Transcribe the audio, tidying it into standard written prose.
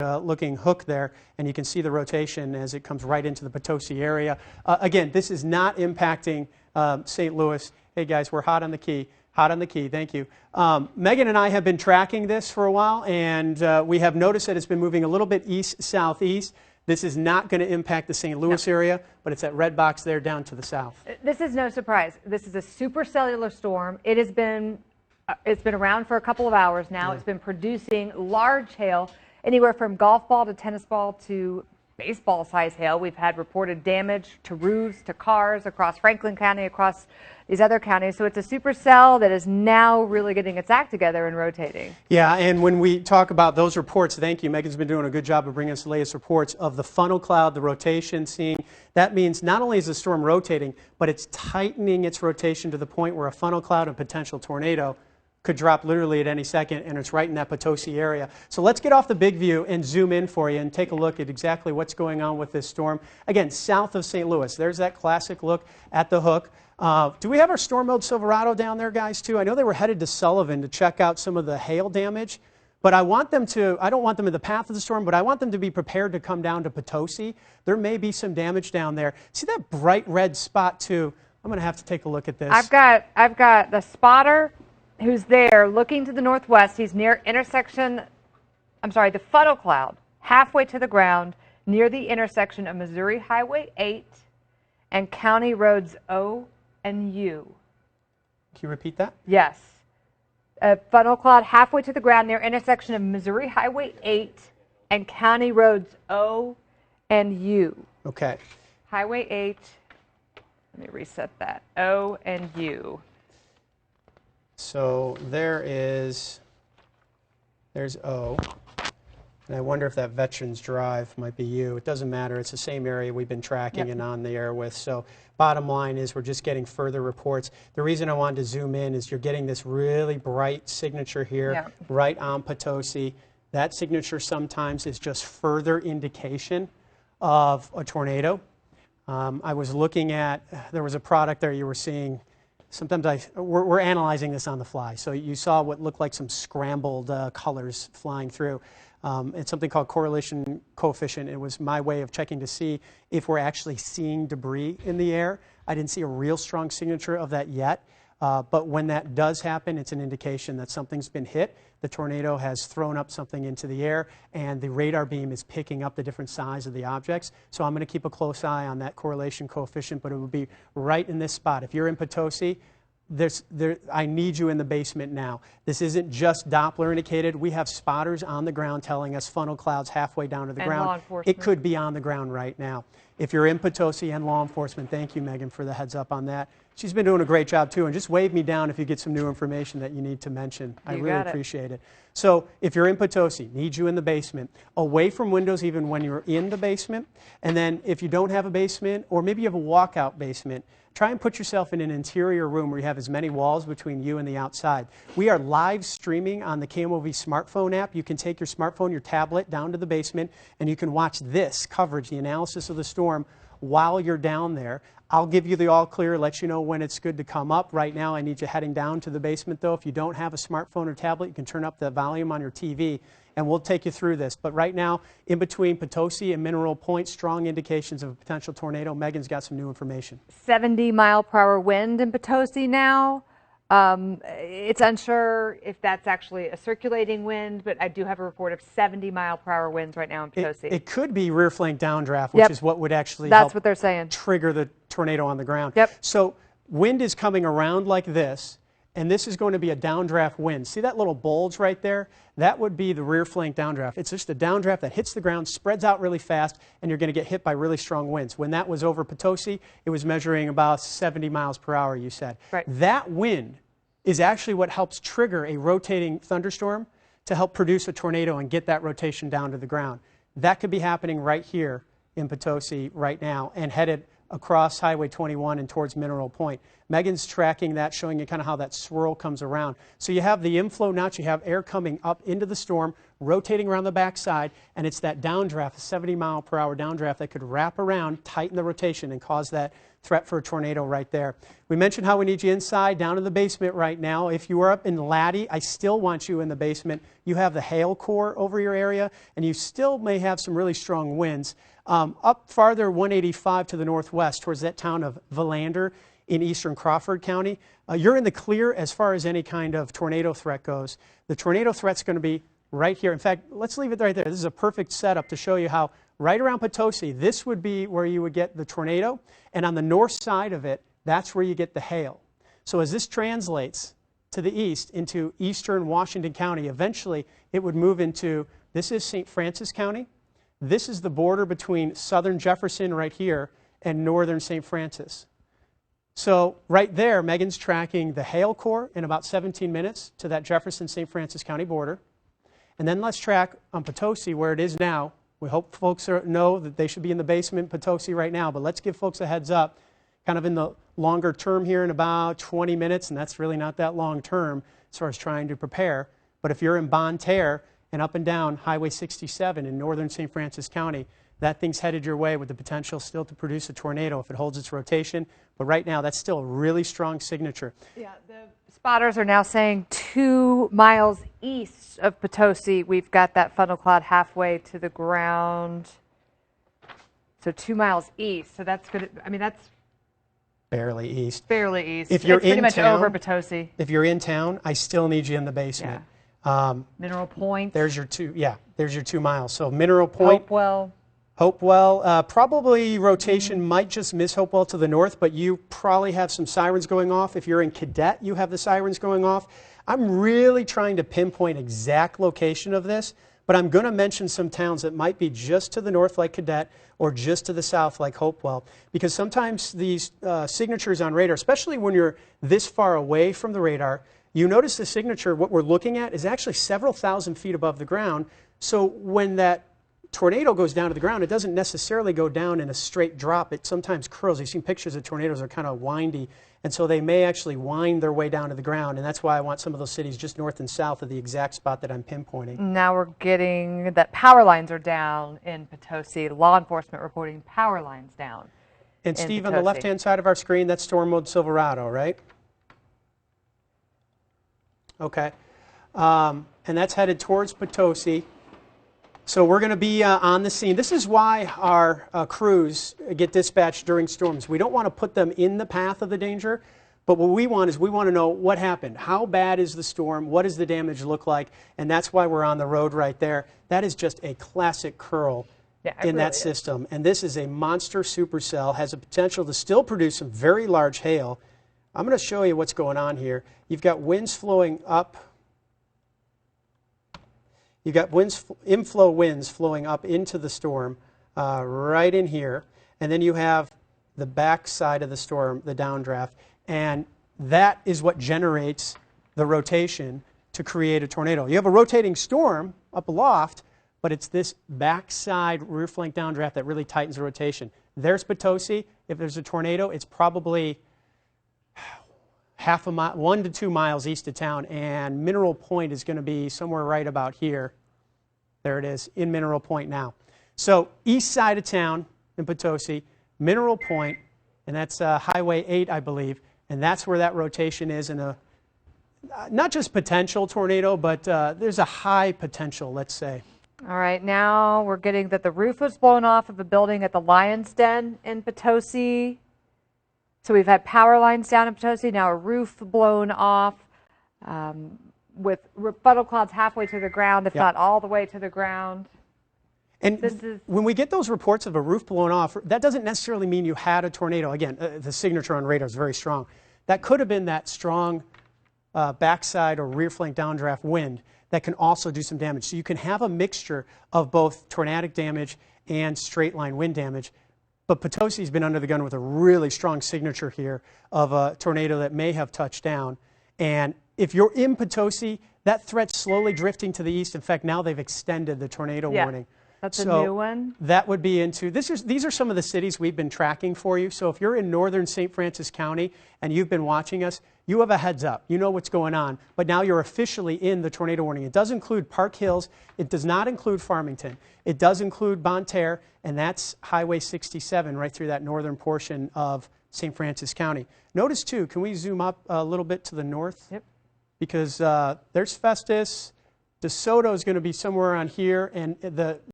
looking hook there, and you can see the rotation as it comes right into the Potosi area. Again, this is not impacting St. Louis. Hey guys, we're hot on the key. Hot on the key, thank you. Megan and I have been tracking this for a while, and we have noticed that it's been moving a little bit east-southeast. This is not going to impact the St. Louis area, but it's that red box there down to the south. This is no surprise. This is a supercellular storm. It has been around for a couple of hours now. Yeah. It's been producing large hail, anywhere from golf ball to tennis ball to baseball size hail. We've had reported damage to roofs, to cars across Franklin County, across these other counties. So it's a supercell that is now really getting its act together and rotating. Yeah, and when we talk about those reports, thank you. Megan's been doing a good job of bringing us the latest reports of the funnel cloud, the rotation seeing. That means not only is the storm rotating, but it's tightening its rotation to the point where a funnel cloud and potential tornado could drop literally at any second, and it's right in that Potosi area. So let's get off the big view and zoom in for you and take a look at exactly what's going on with this storm. Again, south of St. Louis. There's that classic look at the hook. Do we have our storm mode Silverado down there, guys, too? I know they were headed to Sullivan to check out some of the hail damage, but I don't want them in the path of the storm, but I want them to be prepared to come down to Potosi. There may be some damage down there. See that bright red spot, too? I'm going to have to take a look at this. I've got the spotter who's there looking to the northwest. He's near the funnel cloud, halfway to the ground, near the intersection of Missouri Highway 8 and County Roads O and U. Can you repeat that? Yes. A funnel cloud halfway to the ground near intersection of Missouri Highway 8 and County Roads O and U. Okay. Highway 8, let me reset that, O and U. So there's O, and I wonder if that Veterans Drive might be U. It doesn't matter. It's the same area we've been tracking and on the air with. So bottom line is we're just getting further reports. The reason I wanted to zoom in is you're getting this really bright signature here right on Potosi. That signature sometimes is just further indication of a tornado. I was looking at, there was a product there you were seeing. Sometimes we're analyzing this on the fly. So you saw what looked like some scrambled colors flying through. It's something called correlation coefficient. It was my way of checking to see if we're actually seeing debris in the air. I didn't see a real strong signature of that yet. But when that does happen, it's an indication that something's been hit. The tornado has thrown up something into the air, and the radar beam is picking up the different size of the objects. So I'm going to keep a close eye on that correlation coefficient, but it will be right in this spot. If you're in Potosi, I need you in the basement now. This isn't just Doppler indicated. We have spotters on the ground telling us funnel clouds halfway down to the ground. Law enforcement. It could be on the ground right now. If you're in Potosi, and law enforcement, thank you, Megan, for the heads up on that. She's been doing a great job, too. And just wave me down if you get some new information that you need to mention. I really appreciate it. So if you're in Potosi, need you in the basement, away from windows even when you're in the basement. And then if you don't have a basement, or maybe you have a walkout basement, try and put yourself in an interior room where you have as many walls between you and the outside. We are live streaming on the KMOV smartphone app. You can take your smartphone, your tablet, down to the basement, and you can watch this coverage, the analysis of the storm, while you're down there. I'll give you the all clear, let you know when it's good to come up. Right now, I need you heading down to the basement, though. If you don't have a smartphone or tablet, you can turn up the volume on your TV, and we'll take you through this. But right now, in between Potosi and Mineral Point, strong indications of a potential tornado. Megan's got some new information. 70-mile-per-hour wind in Potosi now. It's unsure if that's actually a circulating wind, but I do have a report of 70-mile-per-hour winds right now in Potosi. It could be rear flank downdraft, which is what would actually help what they're saying. Trigger the tornado on the ground. Yep. So wind is coming around like this, and this is going to be a downdraft wind. See that little bulge right there? That would be the rear flank downdraft. It's just a downdraft that hits the ground, spreads out really fast, and you're going to get hit by really strong winds. When that was over Potosi, it was measuring about 70 miles per hour, you said. Right. That wind is actually what helps trigger a rotating thunderstorm to help produce a tornado and get that rotation down to the ground. That could be happening right here in Potosi right now and headed across Highway 21 and towards Mineral Point. Megan's tracking that, showing you kind of how that swirl comes around. So you have the inflow notch, you have air coming up into the storm, rotating around the backside, and it's that downdraft, a 70-mile-per-hour downdraft that could wrap around, tighten the rotation, and cause that threat for a tornado right there. We mentioned how we need you inside, down in the basement right now. If you are up in Laddie, I still want you in the basement. You have the hail core over your area, and you still may have some really strong winds. Up farther, 185 to the northwest, towards that town of Valander in eastern Crawford County, you're in the clear as far as any kind of tornado threat goes. The tornado threat's going to be right here. In fact, let's leave it right there. This is a perfect setup to show you how right around Potosi, this would be where you would get the tornado, and on the north side of it, that's where you get the hail. So as this translates to the east into eastern Washington County, eventually it would move into, this is St. Francis County. This is the border between southern Jefferson right here and northern St. Francis. So right there, Megan's tracking the hail core in about 17 minutes to that Jefferson-St. Francis County border. And then let's track on Potosi where it is now. We hope folks know that they should be in the basement in Potosi right now, but let's give folks a heads up kind of in the longer term here in about 20 minutes, and that's really not that long term as far as trying to prepare. But if you're in Bonne Terre and up and down Highway 67 in northern St. Francis County, that thing's headed your way with the potential still to produce a tornado if it holds its rotation. But right now, that's still a really strong signature. Yeah, the spotters are now saying 2 miles east of Potosi, we've got that funnel cloud halfway to the ground. So 2 miles east. So that's good. I mean, that's barely east. Barely east. If you're it's pretty in much town, over Potosi. If you're in town, I still need you in the basement. Yeah. Mineral Point. There's your 2 miles. So Mineral Point. Hopewell. Probably rotation might just miss Hopewell to the north, but you probably have some sirens going off. If you're in Cadet, you have the sirens going off. I'm really trying to pinpoint exact location of this, but I'm going to mention some towns that might be just to the north like Cadet or just to the south like Hopewell, because sometimes these signatures on radar, especially when you're this far away from the radar, you notice the signature, what we're looking at, is actually several thousand feet above the ground. So when that tornado goes down to the ground, it doesn't necessarily go down in a straight drop. It sometimes curls. You've seen pictures of tornadoes are kind of windy, and so they may actually wind their way down to the ground, and that's why I want some of those cities just north and south of the exact spot that I'm pinpointing. Now we're getting that power lines are down in Potosi. Law enforcement reporting power lines down. And Steve, on the left-hand side of our screen, that's storm mode Silverado, right? Okay. And that's headed towards Potosi. So we're going to be on the scene. This is why our crews get dispatched during storms. We don't want to put them in the path of the danger, but what we want is we want to know what happened. How bad is the storm? What does the damage look like? And that's why we're on the road right there. That is just a classic curl in that system. And this is a monster supercell, has a potential to still produce some very large hail. I'm going to show you what's going on here. You've got winds flowing up. You've got inflow winds flowing up into the storm right in here. And then you have the back side of the storm, the downdraft. And that is what generates the rotation to create a tornado. You have a rotating storm up aloft, but it's this backside rear flank downdraft that really tightens the rotation. There's Potosi. If there's a tornado, it's probably half a mile, 1 to 2 miles east of town, and Mineral Point is going to be somewhere right about here. There it is, in Mineral Point now. So east side of town in Potosi, Mineral Point, and that's Highway 8, I believe, and that's where that rotation is in a, not just potential tornado, but there's a high potential, let's say. All right, now we're getting that the roof was blown off of a building at the Lion's Den in Potosi. So we've had power lines down in Potosi, now a roof blown off with funnel clouds halfway to the ground, if not all the way to the ground. And when we get those reports of a roof blown off, that doesn't necessarily mean you had a tornado. Again, the signature on radar is very strong. That could have been that strong backside or rear flank downdraft wind that can also do some damage. So you can have a mixture of both tornadic damage and straight line wind damage. But Potosi's been under the gun with a really strong signature here of a tornado that may have touched down. And if you're in Potosi, that threat's slowly drifting to the east. In fact, now they've extended the tornado warning. That's So a new one. that would be into, these are some of the cities we've been tracking for you. So if you're in northern St. Francis County and you've been watching us, you have a heads up. You know what's going on. But now you're officially in the tornado warning. It does include Park Hills. It does not include Farmington. It does include Bonne Terre, and that's Highway 67 right through that northern portion of St. Francis County. Notice, too, can we zoom up a little bit to the north? Yep. Because there's Festus. DeSoto is going to be somewhere on here, and the